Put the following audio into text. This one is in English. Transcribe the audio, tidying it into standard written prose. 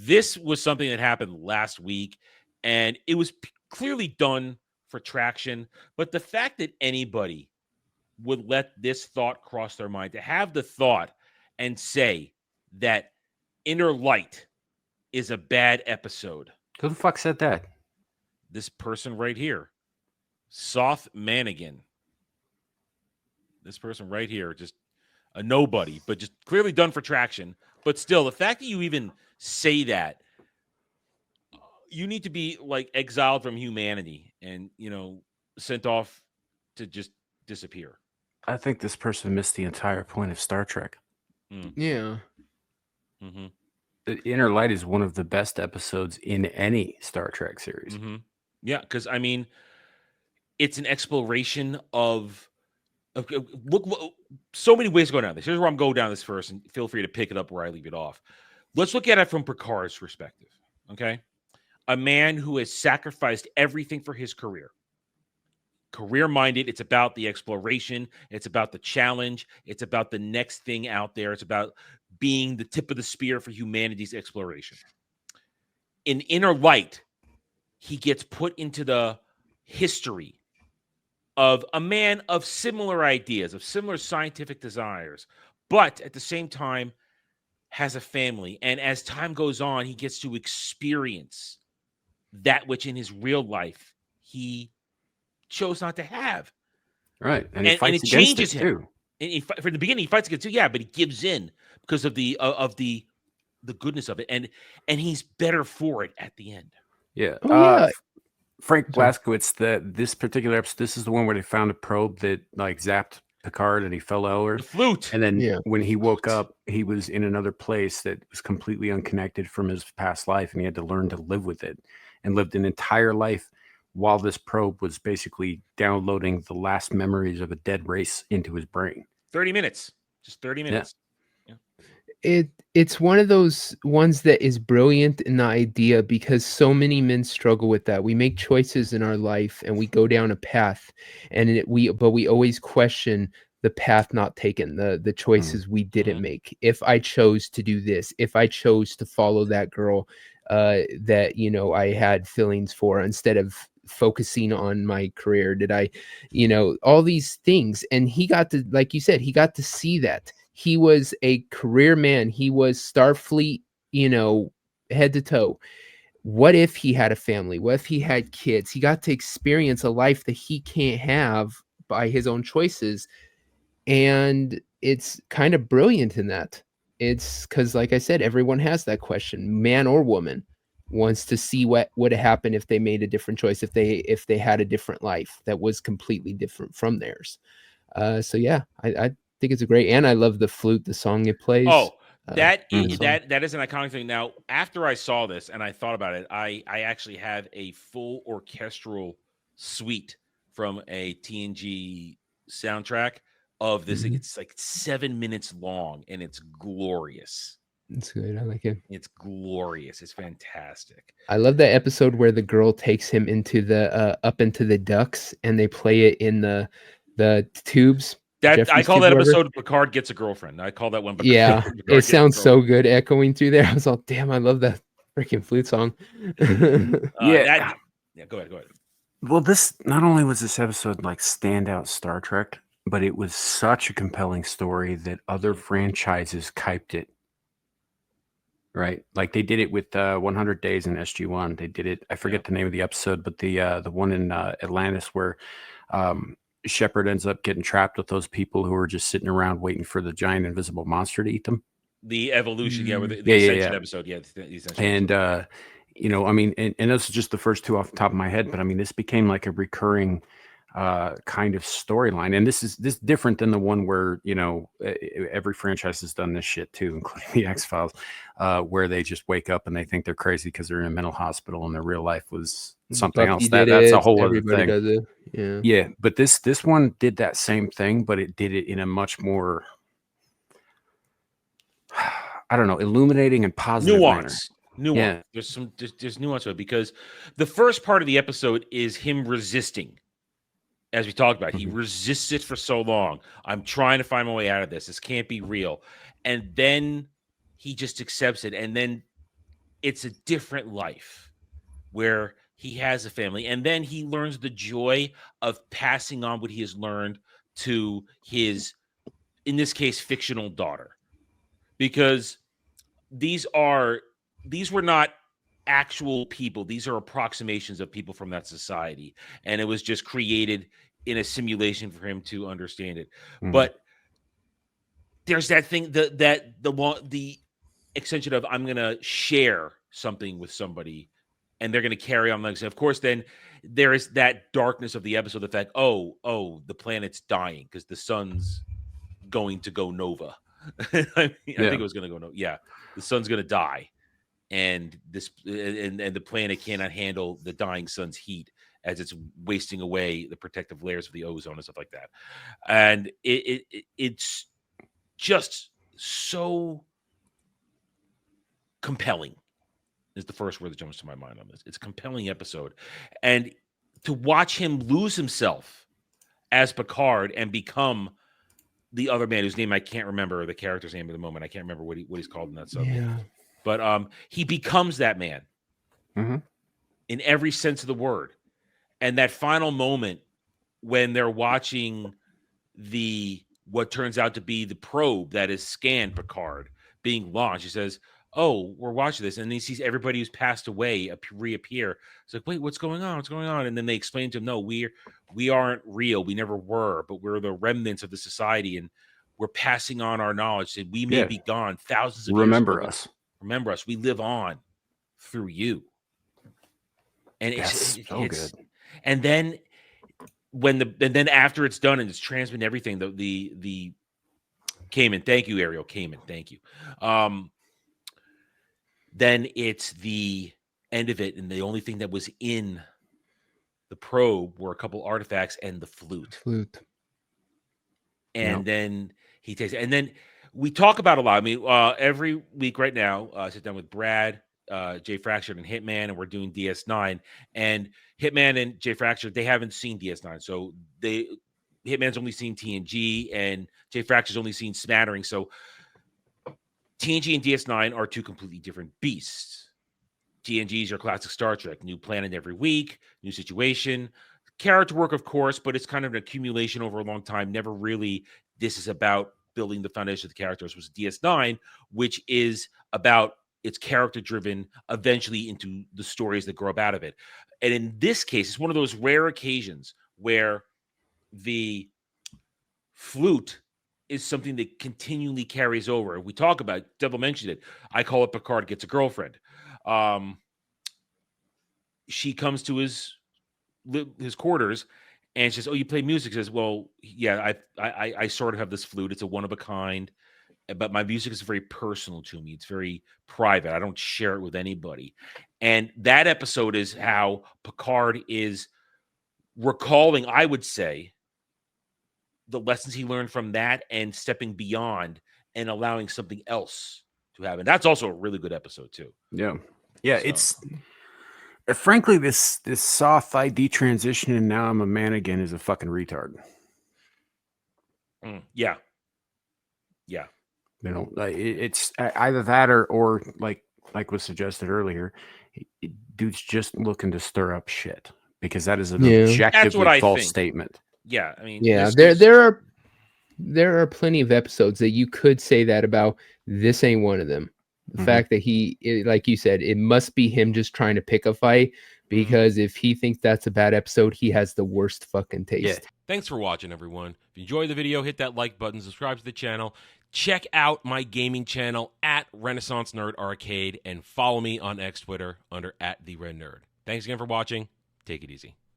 This was something that happened last week, and it was clearly done for traction. But the fact that anybody would let this thought cross their mind, to have the thought and say that Inner Light is a bad episode. Who the fuck said that? This person right here, Soth Manigan. This person right here, just a nobody, but just clearly done for traction. But still, the fact that you even say that, you need to be like exiled from humanity and, sent off to just disappear. I think this person missed the entire point of Star Trek. Yeah. Mm-hmm. The Inner Light is one of the best episodes in any Star Trek series. Mm-hmm. Yeah, because I mean, it's an exploration of look, so many ways to go down this. Here's where I'm going down this first, and feel free to pick it up where I leave it off. Let's look at it from Picard's perspective. Okay, a man who has sacrificed everything for his career. Career-minded, it's about the exploration, it's about the challenge, it's about the next thing out there, it's about being the tip of the spear for humanity's exploration. In Inner Light, he gets put into the history of a man of similar ideas, of similar scientific desires, but at the same time has a family. And as time goes on, he gets to experience that which in his real life he chose not to have. Right. And he fights it against changes it him. too. And from the beginning, he fights against it, yeah, but he gives in because of the goodness of it. And he's better for it at the end. Yeah. Oh, yeah. Frank Blazkowicz, this particular episode, this is the one where they found a probe that like zapped Picard and he fell over. The flute. And then when he woke up, he was in another place that was completely unconnected from his past life, and he had to learn to live with it, and lived an entire life while this probe was basically downloading the last memories of a dead race into his brain. 30 minutes. Just 30 minutes. It's one of those ones that is brilliant in the idea, because so many men struggle with that. We make choices in our life and we go down a path, and we always question the path not taken, the choices we didn't make. If I chose to do this, if I chose to follow that girl that I had feelings for, instead of focusing on my career, did I, all these things. And he got to, like you said, he got to see that. He was a career man. He was Starfleet, head to toe. What if he had a family? What if he had kids? He got to experience a life that he can't have by his own choices. And it's kind of brilliant in that. It's because, like I said, everyone has that question, man or woman, wants to see what would have happened if they made a different choice, if they had a different life that was completely different from theirs. So yeah, I think it's a great, and I love the flute, the song it plays. Oh, that is an iconic thing. Now, after I saw this and I thought about it, I actually have a full orchestral suite from a TNG soundtrack of this thing. It's like 7 minutes long, and it's glorious. It's good. I like it. It's glorious. It's fantastic. I love that episode where the girl takes him into the up into the ducts, and they play it in the tubes. I call that episode Picard Gets a Girlfriend. I call that one. Yeah, it sounds so good echoing through there. I was all, damn, I love that freaking flute song. Go ahead. Well, this not only was this episode like standout Star Trek, but it was such a compelling story that other franchises kyped it. Right, like they did it with 100 Days in SG-1. They did it. I forget the name of the episode, but the one in Atlantis where Shepard ends up getting trapped with those people who are just sitting around waiting for the giant invisible monster to eat them. The evolution, with the Ascension episode, the Ascension and episode. I mean, and this is just the first two off the top of my head, but I mean, this became like a recurring kind of storyline, and this is different than the one where every franchise has done this shit too, including the X-Files, where they just wake up and they think they're crazy because they're in a mental hospital and their real life was something else. That's a whole other thing. Does it. Yeah, but this one did that same thing, but it did it in a much more, I don't know, illuminating and positive nuance. Yeah. There's nuance to it, because the first part of the episode is him resisting. As we talked about, he resists it for so long. I'm trying to find my way out of this. This can't be real. And then he just accepts it. And then it's a different life where he has a family, and then he learns the joy of passing on what he has learned to his, in this case, fictional daughter, because these were not actual people. These are approximations of people from that society, and it was just created in a simulation for him to understand it. But there's that thing, the extension of, I'm gonna share something with somebody and they're gonna carry on legacy. Of course, then there is that darkness of the episode, the fact, the planet's dying because the sun's going to go nova. I think it was gonna go nova. Yeah, the sun's gonna die, and the planet cannot handle the dying sun's heat as it's wasting away the protective layers of the ozone and stuff like that. And it's just so compelling is the first word that jumps to my mind on this. It's a compelling episode. And to watch him lose himself as Picard and become the other man whose name I can't remember, the character's name at the moment. I can't remember what he's called in that sub. Yeah. But he becomes that man in every sense of the word. And that final moment when they're watching what turns out to be the probe that has scanned Picard being launched, he says, "Oh, we're watching this," and he sees everybody who's passed away reappear. It's like, wait, what's going on? What's going on? And then they explain to him, no, we aren't real. We never were, but we're the remnants of the society, and we're passing on our knowledge. And we may be gone thousands of years. Remember us. We live on through you. And it's good. And then after it's done and it's transmitting everything, the Kamen, thank you, Ariel. Kamen, thank you. Then it's the end of it, and the only thing that was in the probe were a couple artifacts and the flute. And then he takes it. And then we talk about a lot. I mean, every week right now, I sit down with Brad, Jay Fractured, and Hitman, and we're doing DS9. And Hitman and Jay Fractured, they haven't seen DS9. So Hitman's only seen TNG, and Jay Fractured's only seen smattering. So TNG and DS9 are two completely different beasts. TNG is your classic Star Trek, new planet every week, new situation, character work, of course, but it's kind of an accumulation over a long time. Never really, this is about building the foundation of the characters. Was DS9, which is about it's character driven, eventually into the stories that grow up out of it. And in this case, it's one of those rare occasions where the flute is something that continually carries over. We talk about, Devil mentioned it, I call it Picard gets a girlfriend. She comes to his quarters and she says, "Oh, you play music?" He says, "Well, yeah, I sort of have this flute. It's a one of a kind, but my music is very personal to me. It's very private. I don't share it with anybody." And that episode is how Picard is recalling, I would say, the lessons he learned from that and stepping beyond and allowing something else to happen. That's also a really good episode too. Yeah. It's frankly, this soft ID transition and now I'm a man again is a fucking retard. Yeah. You know, it's either that or like was suggested earlier, dude's just looking to stir up shit, because that is an objectively false statement. Yeah, I mean, there are plenty of episodes that you could say that about. This ain't one of them. The fact that like you said, it must be him just trying to pick a fight, because if he thinks that's a bad episode, he has the worst fucking taste. Yeah. Thanks for watching, everyone. If you enjoyed the video, hit that like button, subscribe to the channel, check out my gaming channel at Renaissance Nerd Arcade, and follow me on X Twitter under @TheRedNerd. Thanks again for watching. Take it easy.